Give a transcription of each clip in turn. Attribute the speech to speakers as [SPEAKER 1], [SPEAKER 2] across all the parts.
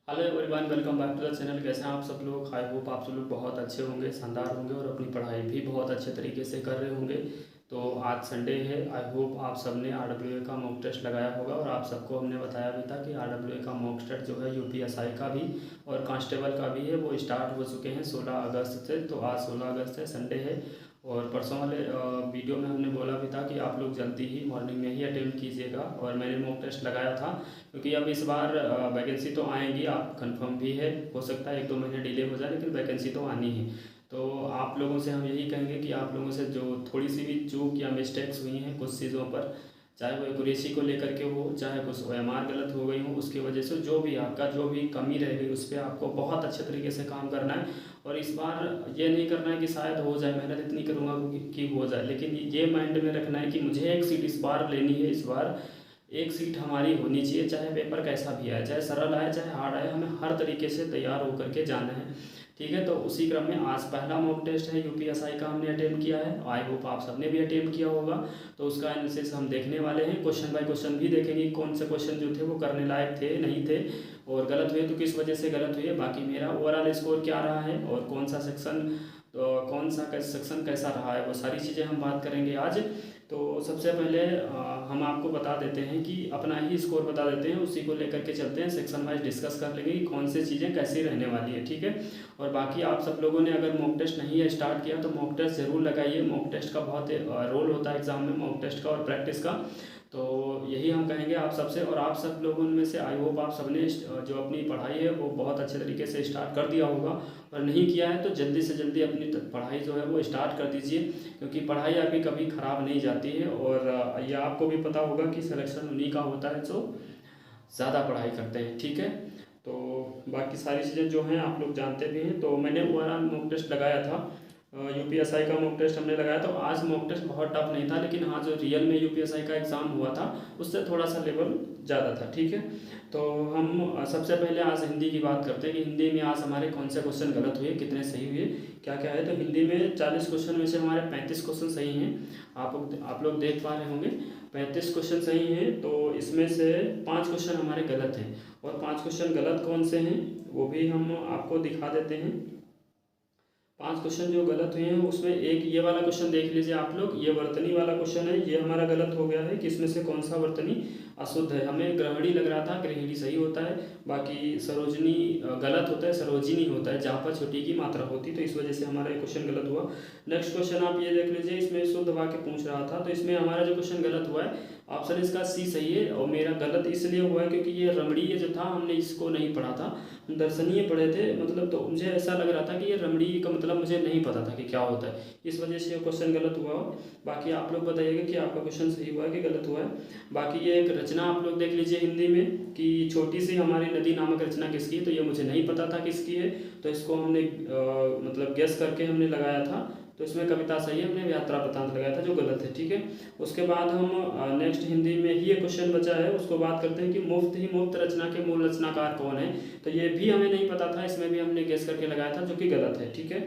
[SPEAKER 1] Hello everyone, welcome back to the channel. कैसे हैं आप सब लोग? आई होप आप सब लोग बहुत अच्छे होंगे, शानदार होंगे और अपनी पढ़ाई भी बहुत अच्छे तरीके से कर रहे होंगे। तो आज संडे है। आई होप आप सबने आरडब्ल्यूए का मॉक टेस्ट लगाया होगा और आप सबको हमने बताया भी था कि आरडब्ल्यूए का मॉक टेस्ट जो है यूपीएसआई का भी और कांस्टेबल का भी है वो स्टार्ट हो चुके हैं 16 अगस्त से। तो आज 16 अगस्त है, संडे है। और परसों वाले वीडियो में हमने बोला भी था कि आप लोग जल्दी ही मॉर्निंग में ही अटेम्प्ट कीजिएगा और मैंने मॉक टेस्ट लगाया था। क्योंकि अब इस बार वैकेंसी तो आएंगी, आप कंफर्म भी है, हो सकता है 1-2 महीने डिले हो जाए लेकिन वैकेंसी तो आनी है। तो आप लोगों से हम यही कहेंगे कि आप लोगों से जो थोड़ी सी भी चूक या मिस्टेक्स हुई हैं कुछ चीज़ों पर, चाहे वो एक्यूरेसी को लेकर के हो, चाहे कुछ ओएमआर गलत हो गई हो, उसकी वजह से जो भी आपका जो भी कमी रह गई उस पर आपको बहुत अच्छे तरीके से काम करना है। और इस बार ये नहीं करना है कि शायद हो जाए, मेहनत इतनी करूँगा कि हो जाए, लेकिन ये माइंड में रखना है कि मुझे एक सीट इस बार लेनी है। इस बार एक सीट हमारी होनी चाहिए, चाहे पेपर कैसा भी आए, चाहे सरल आए चाहे हार्ड आए, हमें हर तरीके से तैयार होकर के जाना है। ठीक है, तो उसी क्रम में आज पहला मॉक टेस्ट है यूपीएसआई का, हमने अटेम्प्ट किया है। आई होप आप सबने भी अटेम्प्ट किया होगा। तो उसका एनालिसिस हम देखने वाले हैं, क्वेश्चन बाय क्वेश्चन भी देखेंगे कौन से क्वेश्चन जो थे वो करने लायक थे नहीं थे, और गलत हुए तो किस वजह से गलत हुए, बाकी मेरा ओवरऑल स्कोर क्या रहा है और कौन सा सेक्शन, तो कौन सा सेक्शन कैसा रहा है, वो सारी चीज़ें हम बात करेंगे आज। तो सबसे पहले हम आपको बता देते हैं कि अपना ही स्कोर बता देते हैं, उसी को लेकर के चलते हैं, सेक्शन वाइज डिस्कस कर लेंगे कि कौन सी चीज़ें कैसी रहने वाली है। ठीक है, और बाकी आप सब लोगों ने अगर मॉक टेस्ट नहीं है स्टार्ट किया तो मॉक टेस्ट ज़रूर लगाइए। मॉक टेस्ट का बहुत रोल होता है एग्जाम में, मॉक टेस्ट का और प्रैक्टिस का। तो यही हम कहेंगे आप सबसे, और आप सब लोगों में से आई होप आप सबने जो अपनी पढ़ाई है वो बहुत अच्छे तरीके से स्टार्ट कर दिया होगा, और नहीं किया है तो जल्दी से जल्दी अपनी पढ़ाई जो है वो स्टार्ट कर दीजिए, क्योंकि पढ़ाई आपकी कभी ख़राब नहीं जाती है। और ये आपको भी पता होगा कि सिलेक्शन उन्हीं का होता है जो ज़्यादा पढ़ाई करते हैं। ठीक है, तो बाकी सारी चीज़ें जो हैं आप लोग जानते भी हैं। तो मैंने ओवरऑल मॉक टेस्ट लगाया था, यूपीएसआई का मॉक टेस्ट हमने लगाया। तो आज मॉक टेस्ट बहुत टफ नहीं था, लेकिन हाँ जो रियल में यूपीएसआई का एग्ज़ाम हुआ था उससे थोड़ा सा लेवल ज़्यादा था। ठीक है, तो हम सबसे पहले आज हिंदी की बात करते हैं कि हिंदी में आज हमारे कौन से क्वेश्चन गलत हुए, कितने सही हुए, क्या क्या है। तो हिंदी में 40 क्वेश्चन में से हमारे 35 क्वेश्चन सही हैं। आप लोग देख पा रहे होंगे 35 क्वेश्चन सही हैं। तो इसमें से 5 क्वेश्चन हमारे गलत हैं, और 5 क्वेश्चन गलत कौन से हैं वो भी हम आपको दिखा देते हैं। 5 क्वेश्चन जो गलत हुए हैं उसमें एक ये वाला क्वेश्चन देख लीजिए आप लोग, ये वर्तनी वाला क्वेश्चन है, ये हमारा गलत हो गया है कि इसमें से कौन सा वर्तनी अशुद्ध है। हमें ग्रहणी लग रहा था, गृहिणी सही होता है, बाकी सरोजनी गलत होता है, सरोजिनी होता है जहाँ पर छोटी की मात्रा होती, तो इस वजह से हमारा ये क्वेश्चन गलत हुआ। नेक्स्ट क्वेश्चन आप ये देख लीजिए, इसमें शुद्ध वाक्य पूछ रहा था, तो इसमें हमारा जो क्वेश्चन गलत हुआ है ऑप्शन इसका सी सही है। और मेरा गलत इसलिए हुआ है क्योंकि ये रमणीय जो था हमने इसको नहीं पढ़ा था, दर्शनीय पढ़े थे मतलब, तो मुझे ऐसा लग रहा था कि ये रमणीय का मतलब मुझे नहीं पता था कि क्या होता है, इस वजह से ये क्वेश्चन गलत हुआ। बाकी आप लोग बताइएगा कि आपका क्वेश्चन सही हुआ है कि गलत हुआ है। बाकी ये एक रचना आप लोग देख लीजिए हिंदी में कि छोटी सी हमारी नदी नामक रचना किसकी है, तो ये मुझे नहीं पता था किसकी है, तो इसको हमने मतलब गेस करके हमने लगाया था। तो इसमें कविता सही है, हमने यात्रा वृत्तांत लगाया था जो गलत है। ठीक है, उसके बाद हम नेक्स्ट हिंदी में ही एक क्वेश्चन बचा है, उसको बात करते हैं कि मुफ्त ही मुफ्त रचना के मूल रचनाकार कौन है। तो ये भी हमें नहीं पता था, इसमें भी हमने गेस करके लगाया था जो कि गलत है। ठीक है,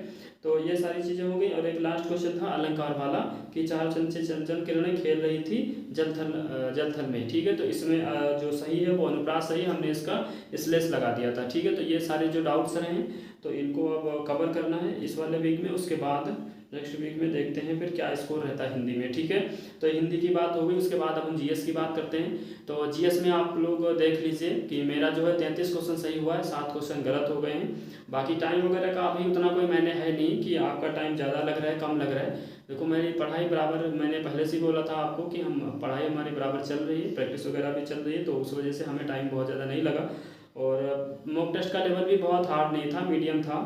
[SPEAKER 1] तो ये सारी चीज़ें हो गई। और एक लास्ट क्वेश्चन था अलंकार वाला कि चार चंचल चंचल किरणें खेल रही थी जलथल में। ठीक है, तो इसमें जो सही है वो अनुप्रास सही है, हमने इसका स्लेस लगा दिया था। ठीक है, तो ये सारे जो डाउट्स रहे हैं तो इनको अब कवर करना है इस वाले वीक में, उसके बाद नेक्स्ट वीक में देखते हैं फिर क्या स्कोर रहता है हिंदी में। ठीक है, तो हिंदी की बात हो गई, उसके बाद अपन जीएस की बात करते हैं। तो जीएस में आप लोग देख लीजिए कि मेरा जो है 33 क्वेश्चन सही हुआ है, 7 क्वेश्चन गलत हो गए हैं। बाकी टाइम वगैरह का अभी उतना कोई मैंने है नहीं कि आपका टाइम ज़्यादा लग रहा है कम लग रहा है। देखो मेरी पढ़ाई बराबर, मैंने पहले से ही बोला था आपको कि हम पढ़ाई हमारी बराबर चल रही है, प्रैक्टिस वगैरह भी चल रही है, तो उस वजह से हमें टाइम बहुत ज़्यादा नहीं लगा। और मॉक टेस्ट का लेवल भी बहुत हार्ड नहीं था, मीडियम था,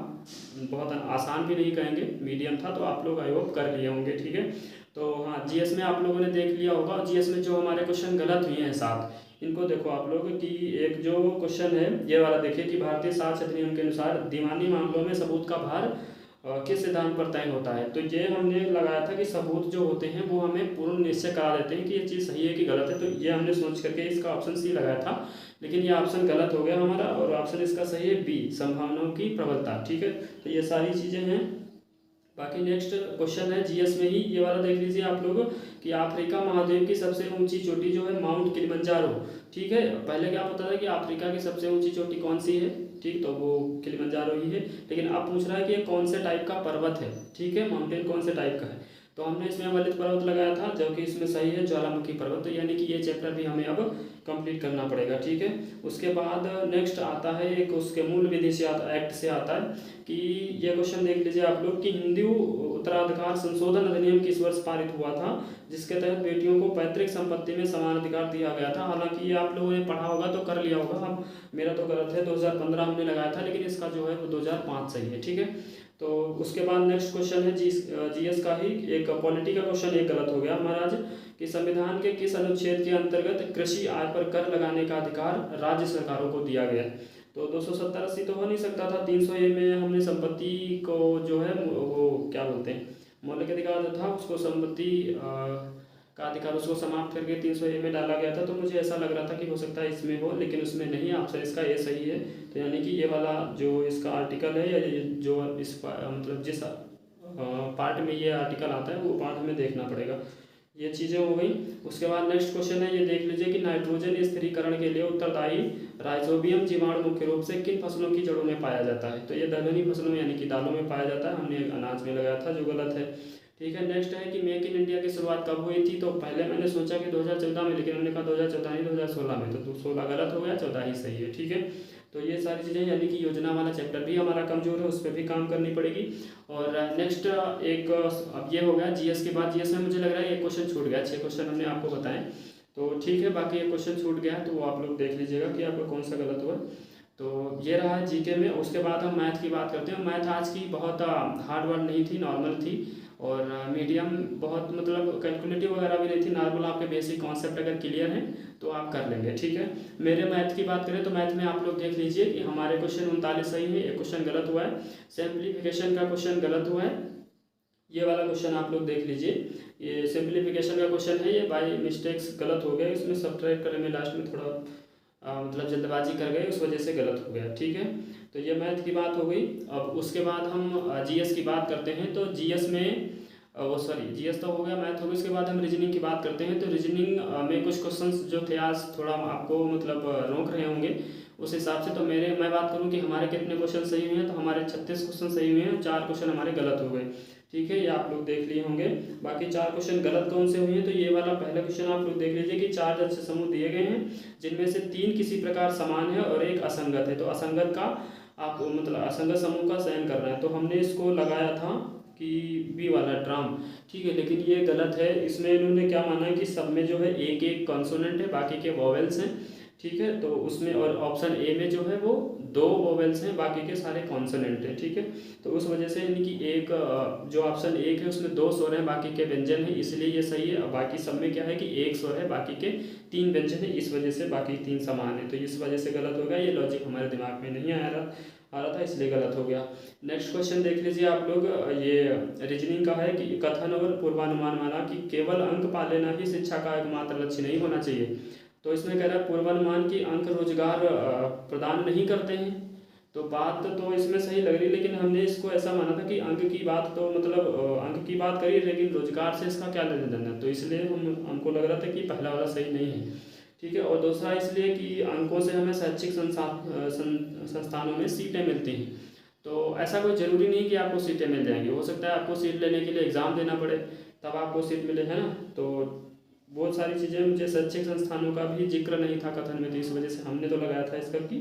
[SPEAKER 1] बहुत आसान भी नहीं कहेंगे, मीडियम था। तो आप लोग आई होप कर लिए होंगे। ठीक है, तो हाँ जीएस में आप लोगों ने देख लिया होगा। जीएस में जो हमारे क्वेश्चन गलत हुए हैं 7, इनको देखो आप लोग कि एक जो क्वेश्चन है ये वाला देखिए कि भारतीय साक्ष्य अधिनियम के अनुसार दीवानी मामलों में सबूत का भार किस सिद्धांत पर तय होता है। तो ये हमने लगाया था कि सबूत जो होते हैं वो हमें पूर्ण निश्चय करा देते हैं कि ये चीज़ सही है कि गलत है, तो ये हमने सोच करके इसका ऑप्शन सी लगाया था, लेकिन ये ऑप्शन गलत हो गया हमारा, और ऑप्शन इसका सही है बी, संभावनाओं की प्रबलता। ठीक है, तो ये सारी चीज़ें हैं। बाकी नेक्स्ट क्वेश्चन है जीएस में ही, ये वाला देख लीजिए आप लोग कि अफ्रीका महाद्वीप की सबसे ऊंची चोटी जो है माउंट किलिमंजारो। ठीक है, पहले क्या पता था कि अफ्रीका की सबसे ऊंची चोटी कौन सी है, ठीक, तो वो किलिमंजारो ही है। लेकिन अब पूछ रहा है कि ये कौन से टाइप का पर्वत है, ठीक है, माउंटेन कौन से टाइप का है। तो हमने इसमें वलित पर्वत लगाया था, जो कि इसमें सही है ज्वालामुखी पर्वत, तो यानी कि ये चैप्टर भी हमें अब कंप्लीट करना पड़ेगा। ठीक है, उसके बाद नेक्स्ट आता है एक उसके मूल विधि से एक्ट से आता है कि ये क्वेश्चन देख लीजिए आप लोग कि हिंदू उत्तराधिकार संशोधन अधिनियम किस वर्ष पारित हुआ था, जिसके तहत बेटियों को पैतृक संपत्ति में समान अधिकार दिया गया था। हालांकि ये आप लोगों ने पढ़ा होगा तो कर लिया होगा, अब मेरा तो गलत है, 2015 हमने लगाया था, लेकिन इसका जो है वो 2005 सही है। ठीक है, तो उसके बाद नेक्स्ट क्वेश्चन है जीएस का ही एक पॉलिटी का क्वेश्चन, एक गलत हो गया हमारा आज, कि संविधान के किस अनुच्छेद के अंतर्गत कृषि आय पर कर लगाने का अधिकार राज्य सरकारों को दिया गया है। तो 270-80 तो हो नहीं सकता था, 300 में हमने संपत्ति को जो है वो क्या बोलते हैं मौलिक अधिकार जो था उसको संपत्ति का अधिकार उसको समाप्त करके 300 में डाला गया था। तो मुझे ऐसा लग रहा था कि हो सकता है इसमें हो, लेकिन उसमें नहीं, ऑप्शन इसका ये सही है। तो यानी कि ये वाला जो इसका आर्टिकल है या जो इस मतलब जिस पार्ट में ये आर्टिकल आता है वो पार्ट हमें देखना पड़ेगा। ये चीज़ें हो गई। उसके बाद नेक्स्ट क्वेश्चन है, ये देख लीजिए कि नाइट्रोजन स्थिरीकरण के लिए उत्तरदायी राइजोबियम जीवाणु मुख्य रूप से किन फसलों की जड़ों में पाया जाता है। तो ये दलहनी फसलों यानी कि दालों में पाया जाता है, हमने अनाज में लगाया था जो गलत है। ठीक है, नेक्स्ट है कि मेक इन इंडिया की शुरुआत कब हुई थी। तो पहले मैंने सोचा कि 2014 में, लेकिन हमने कहा 2014 नहीं 2016 में, तो 16 गलत हो गया, 14 ही सही है। ठीक है, तो ये सारी चीज़ें यानी कि योजना वाला चैप्टर भी हमारा कमजोर है, उस पर भी काम करनी पड़ेगी। और नेक्स्ट एक अब ये हो गया जीएस के बाद, जीएस में मुझे लग रहा है एक क्वेश्चन छूट गया, 6 क्वेश्चन हमने आपको बताएं, तो ठीक है, बाकी एक क्वेश्चन छूट गया है तो वो आप लोग देख लीजिएगा कि आपका कौन सा गलत हुआ। तो ये रहा है जीके में। उसके बाद हम मैथ की बात करते हैं। मैथ आज की बहुत हार्ड वर्ड नहीं थी, नॉर्मल थी, और मीडियम बहुत मतलब कैलकुलेटिव वगैरह भी नहीं थी, नॉर्मल आपके बेसिक कॉन्सेप्ट अगर क्लियर हैं तो आप कर लेंगे। ठीक है, मेरे मैथ की बात करें तो मैथ में आप लोग देख लीजिए कि हमारे क्वेश्चन 39 सही है, एक क्वेश्चन गलत हुआ है, सिंप्लीफिकेशन का क्वेश्चन गलत हुआ है, ये वाला क्वेश्चन आप लोग देख लीजिए, ये सिंप्लीफिकेशन का क्वेश्चन है, ये बाई मिस्टेक्स गलत हो गया, इसमें सब्ट्रैक्ट करने में लास्ट में थोड़ा मतलब जल्दबाजी कर गए, उस वजह से गलत हो गया। ठीक है, तो ये मैथ की बात हो गई। अब उसके बाद हम जीएस की बात करते हैं। तो जीएस में वो सॉरी जीएस तो हो गया, मैथ हो गया, उसके बाद हम रीजनिंग की बात करते हैं। तो रीजनिंग में कुछ क्वेश्चंस जो थे आज थोड़ा आपको मतलब रोक रहे होंगे उस हिसाब से। तो मैं बात करूं कि हमारे कितने क्वेश्चन सही हुए हैं, तो हमारे 36 क्वेश्चन सही हुए हैं, 4 क्वेश्चन हमारे गलत हो गए। ठीक है, ये आप लोग देख लिए होंगे। बाकी 4 क्वेश्चन गलत कौन से हुए हैं, तो ये वाला पहला क्वेश्चन आप लोग देख लीजिए कि 4 जैसे समूह दिए गए हैं जिनमें से 3 किसी प्रकार समान है और एक असंगत है। तो असंगत का आप मतलब असंगत समूह का चयन करना है। तो हमने इसको लगाया था कि बी वाला ड्राम। ठीक है, लेकिन ये गलत है। इसमें इन्होंने क्या माना है कि सब में जो है एक एक कॉन्सोनेंट है, बाकी के वॉवेल्स हैं। ठीक है, तो उसमें और ऑप्शन ए में जो है वो 2 वोवेल्स हैं, बाकी के सारे कॉन्सोनेंट हैं। ठीक है, तो उस वजह से यानी कि एक जो ऑप्शन 1 है उसमें 2 स्वर हैं, बाकी के व्यंजन है, इसलिए ये सही है। और बाकी सब में क्या है कि 1 स्वर है, बाकी के 3 व्यंजन है, इस वजह से बाकी 3 समान है, तो इस वजह से गलत हो गया। ये लॉजिक हमारे दिमाग में नहीं आ रहा था, इसलिए गलत हो गया। नेक्स्ट क्वेश्चन देख लीजिए आप लोग, ये रीजनिंग का है कि कथन और पूर्वानुमान माना कि केवल अंक पा लेना ही शिक्षा का एकमात्र लक्ष्य नहीं होना चाहिए। तो इसमें कह रहा है पूर्वानुमान की अंक रोजगार प्रदान नहीं करते हैं। तो बात तो इसमें सही लग रही, लेकिन हमने इसको ऐसा माना था कि अंक की बात तो मतलब अंक की बात करी, लेकिन रोजगार से इसका क्या लेना देना है, तो इसलिए हमको लग रहा था कि पहला वाला सही नहीं है। ठीक है, और दूसरा इसलिए कि अंकों से हमें शैक्षिक संस्थानों में सीटें मिलती हैं। तो ऐसा कोई ज़रूरी नहीं कि आपको सीटें मिल जाएंगी, हो सकता है आपको सीट लेने के लिए एग्ज़ाम देना पड़े तब आपको सीट मिले, है ना। तो बहुत सारी चीज़ें, मुझे शैक्षिक संस्थानों का भी जिक्र नहीं था कथन में, तो इस वजह से हमने तो लगाया था इसका कि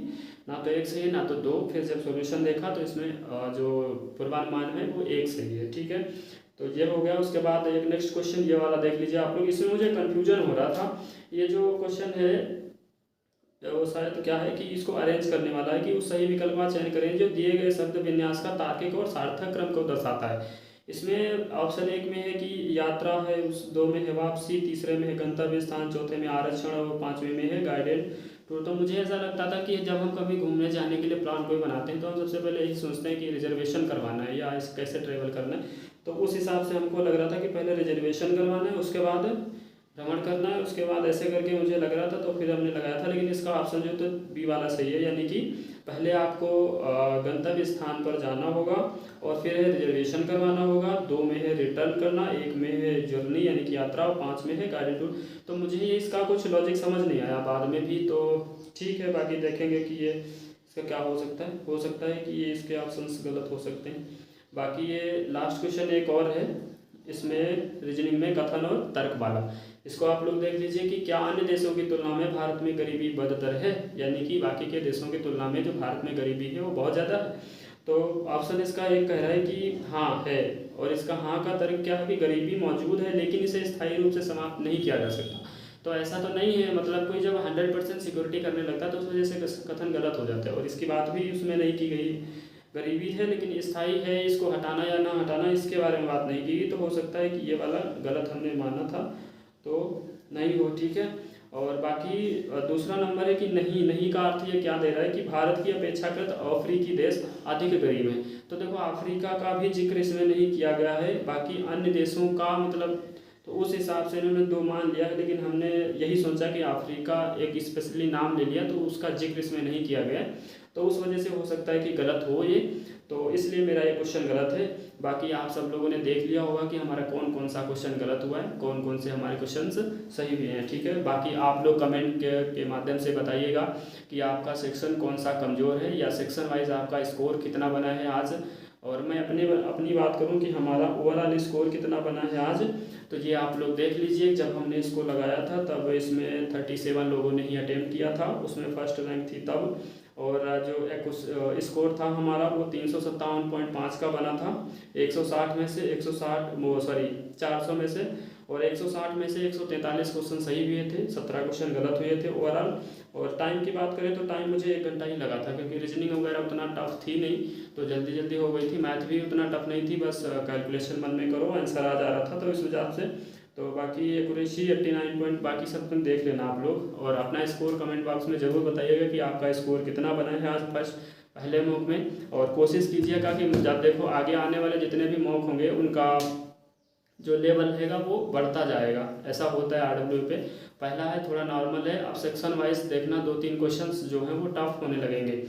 [SPEAKER 1] ना तो 1 सही है ना तो 2। फिर जब सॉल्यूशन देखा तो इसमें जो पूर्वानुमान है वो 1 सही है। ठीक है, तो ये हो गया। उसके बाद एक नेक्स्ट क्वेश्चन ये वाला देख लीजिए आप लोग, इसमें मुझे कन्फ्यूजन हो रहा था। ये जो क्वेश्चन है वो शायद क्या है कि इसको अरेंज करने वाला है कि उस सही विकल्प का चयन करें जो दिए गए शब्द विन्यास का तार्किक और सार्थक क्रम को दर्शाता है। इसमें ऑप्शन 1 में है कि यात्रा है, उस 2 में है वापसी, तीसरे में है गंतव्य स्थान, चौथे में आरक्षण और 5वें में है गाइडेड टूर। तो मुझे ऐसा लगता था कि जब हम कभी घूमने जाने के लिए प्लान कोई बनाते हैं तो हम सबसे पहले यही सोचते हैं कि रिजर्वेशन करवाना है या कैसे ट्रेवल करना है। तो उस हिसाब से हमको लग रहा था कि पहले रिजर्वेशन करवाना है, उसके बाद भ्रमण करना है, उसके बाद ऐसे करके मुझे लग रहा था, तो फिर हमने लगाया था। लेकिन इसका ऑप्शन जो तो बी वाला सही है, यानी कि पहले आपको गंतव्य स्थान पर जाना होगा और फिर है रिजर्वेशन करवाना होगा, 2 में है रिटर्न करना, 1 में है जर्नी यानी कि यात्रा और 5 में है गाइडेड टूर। तो मुझे ये इसका कुछ लॉजिक समझ नहीं आया बाद में भी, तो ठीक है, बाकी देखेंगे कि ये इसका क्या हो सकता है कि ये इसके ऑप्शंस गलत हो सकते हैं। बाकी ये लास्ट क्वेश्चन एक और है, इसमें रीजनिंग में कथन और तर्क वाला। इसको आप लोग देख लीजिए कि क्या अन्य देशों की तुलना में भारत में गरीबी बदतर है, यानी कि बाकी के देशों की तुलना में जो भारत में गरीबी है वो बहुत ज़्यादा है। तो ऑप्शन इसका एक कह रहा है कि हाँ है, और इसका हाँ का तर्क क्या है कि गरीबी मौजूद है लेकिन इसे स्थायी रूप से समाप्त नहीं किया जा सकता। तो ऐसा तो नहीं है, मतलब कोई जब 100% सिक्योरिटी करने लगता है तो उस वजह से कथन गलत हो जाता है, और इसकी बात भी उसमें नहीं की गई। गरीबी है लेकिन स्थायी है, इसको हटाना या ना हटाना इसके बारे में बात नहीं की गई, तो हो सकता है कि ये वाला गलत हमने माना था, तो नहीं हो, ठीक है। और बाकी दूसरा नंबर है कि नहीं, नहीं का अर्थ ये क्या दे रहा है कि भारत की अपेक्षाकृत अफ्रीकी देश अधिक गरीब हैं। तो देखो अफ्रीका का भी जिक्र इसमें नहीं किया गया है, बाकी अन्य देशों का मतलब, तो उस हिसाब से इन्होंने 2 मान लिया है, लेकिन हमने यही सोचा कि अफ्रीका एक स्पेशली नाम ले लिया तो उसका जिक्र इसमें नहीं किया गया, तो उस वजह से हो सकता है कि गलत हो ये, तो इसलिए मेरा ये क्वेश्चन गलत है। बाकी आप सब लोगों ने देख लिया होगा कि हमारा कौन कौन सा क्वेश्चन गलत हुआ है, कौन कौन से हमारे क्वेश्चंस सही हुए हैं, ठीक है। बाकी आप लोग कमेंट के माध्यम से बताइएगा कि आपका सेक्शन कौन सा कमज़ोर है, या सेक्शन वाइज आपका स्कोर कितना बना है आज। और मैं अपनी बात करूं कि हमारा ओवरऑल स्कोर कितना बना है आज, तो ये आप लोग देख लीजिए। जब हमने इसको लगाया था तब इसमें 37 लोगों ने ही अटेम्प्ट किया था, उसमें फर्स्ट रैंक थी तब, और जो स्कोर था हमारा वो 357.5 का बना था। 160 में से 400 में से, और 160 में से 143 क्वेश्चन सही हुए थे, 17 क्वेश्चन गलत हुए थे ओवरऑल। और टाइम की बात करें तो टाइम मुझे 1 घंटा ही लगा था, क्योंकि रीजनिंग वगैरह उतना टफ थी नहीं, तो जल्दी जल्दी हो गई थी। मैथ भी उतना टफ नहीं थी, बस कैलकुलेशन मन में करो, आंसर आ जा रहा था, तो इस वजह से। तो बाकी एक्यूरेसी 89 पॉइंट, बाकी सब तुम देख लेना आप लोग, और अपना स्कोर कमेंट बॉक्स में ज़रूर बताइएगा कि आपका स्कोर कितना बना है आज पहले मॉक में। और कोशिश कीजिएगा कि जब देखो आगे आने वाले जितने भी मॉक होंगे उनका जो लेवल रहेगा वो बढ़ता जाएगा, ऐसा होता है आरडब्ल्यू पे। पहला है थोड़ा नॉर्मल है, अब सेक्शन वाइज देखना 2-3 क्वेश्चंस जो हैं वो टफ होने लगेंगे।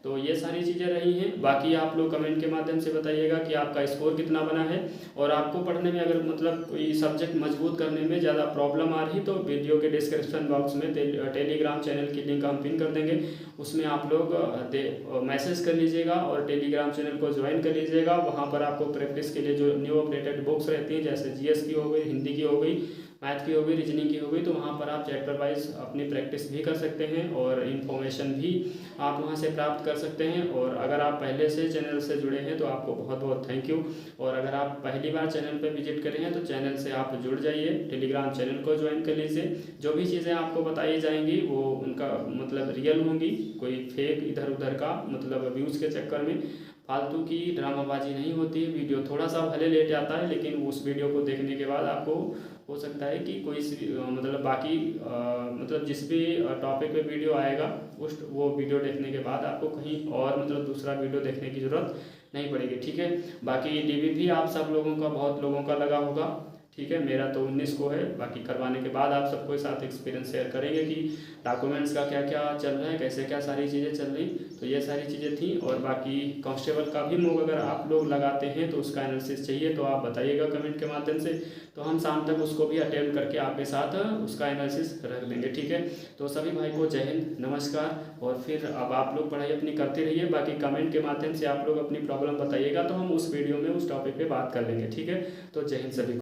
[SPEAKER 1] तो ये सारी चीज़ें रही हैं। बाकी आप लोग कमेंट के माध्यम से बताइएगा कि आपका स्कोर कितना बना है, और आपको पढ़ने में अगर मतलब कोई सब्जेक्ट मजबूत करने में ज़्यादा प्रॉब्लम आ रही तो वीडियो के डिस्क्रिप्शन बॉक्स में टेलीग्राम चैनल की लिंक हम पिन कर देंगे, उसमें आप लोग मैसेज कर लीजिएगा और टेलीग्राम चैनल को ज्वाइन कर लीजिएगा। वहाँ पर आपको प्रैक्टिस के लिए जो न्यू अपडेटेड बुक्स रहती हैं, जैसे जीएस की हो गई, हिंदी की हो गई, मैथ की हो गई, रीजनिंग की हो गई, तो वहाँ पर आप चैप्टर वाइज अपनी प्रैक्टिस भी कर सकते हैं और इन्फॉर्मेशन भी आप वहाँ से प्राप्त कर सकते हैं। और अगर आप पहले से चैनल से जुड़े हैं तो आपको बहुत बहुत थैंक यू, और अगर आप पहली बार चैनल पर विजिट करें हैं तो चैनल से आप जुड़ जाइए, टेलीग्राम चैनल को ज्वाइन कर लीजिए। जो भी चीज़ें आपको बताई जाएंगी वो उनका मतलब रियल होंगी, कोई फेक इधर उधर का मतलब व्यूज़ के चक्कर में फालतू की ड्रामाबाजी नहीं होती है। वीडियो थोड़ा सा भले लेट आता है, लेकिन उस वीडियो को देखने के बाद आपको हो सकता है कि कोई मतलब बाकी मतलब जिस भी टॉपिक पे वीडियो आएगा वो वीडियो देखने के बाद आपको कहीं और मतलब दूसरा वीडियो देखने की ज़रूरत नहीं पड़ेगी, ठीक है। बाकी डीवी भी आप सब लोगों का बहुत लोगों का लगा होगा, ठीक है। मेरा तो 19 को है, बाकी करवाने के बाद आप सबके साथ एक्सपीरियंस शेयर करेंगे कि डॉक्यूमेंट्स का क्या क्या चल रहा है, कैसे क्या सारी चीज़ें चल रही, तो ये सारी चीज़ें थी। और बाकी कांस्टेबल का भी मॉक अगर आप लोग लगाते हैं तो उसका एनालिसिस चाहिए तो आप बताइएगा कमेंट के माध्यम से, तो हम शाम तक उसको भी अटेम्प्ट करके आपके साथ उसका एनालिसिस रख देंगे, ठीक है। तो सभी भाई को जय हिंद, नमस्कार। और फिर अब आप लोग पढ़ाई अपनी करते रहिए, बाकी कमेंट के माध्यम से आप लोग अपनी प्रॉब्लम बताइएगा तो हम उस वीडियो में उस टॉपिक पे बात कर लेंगे, ठीक है। तो जय हिंद सभी।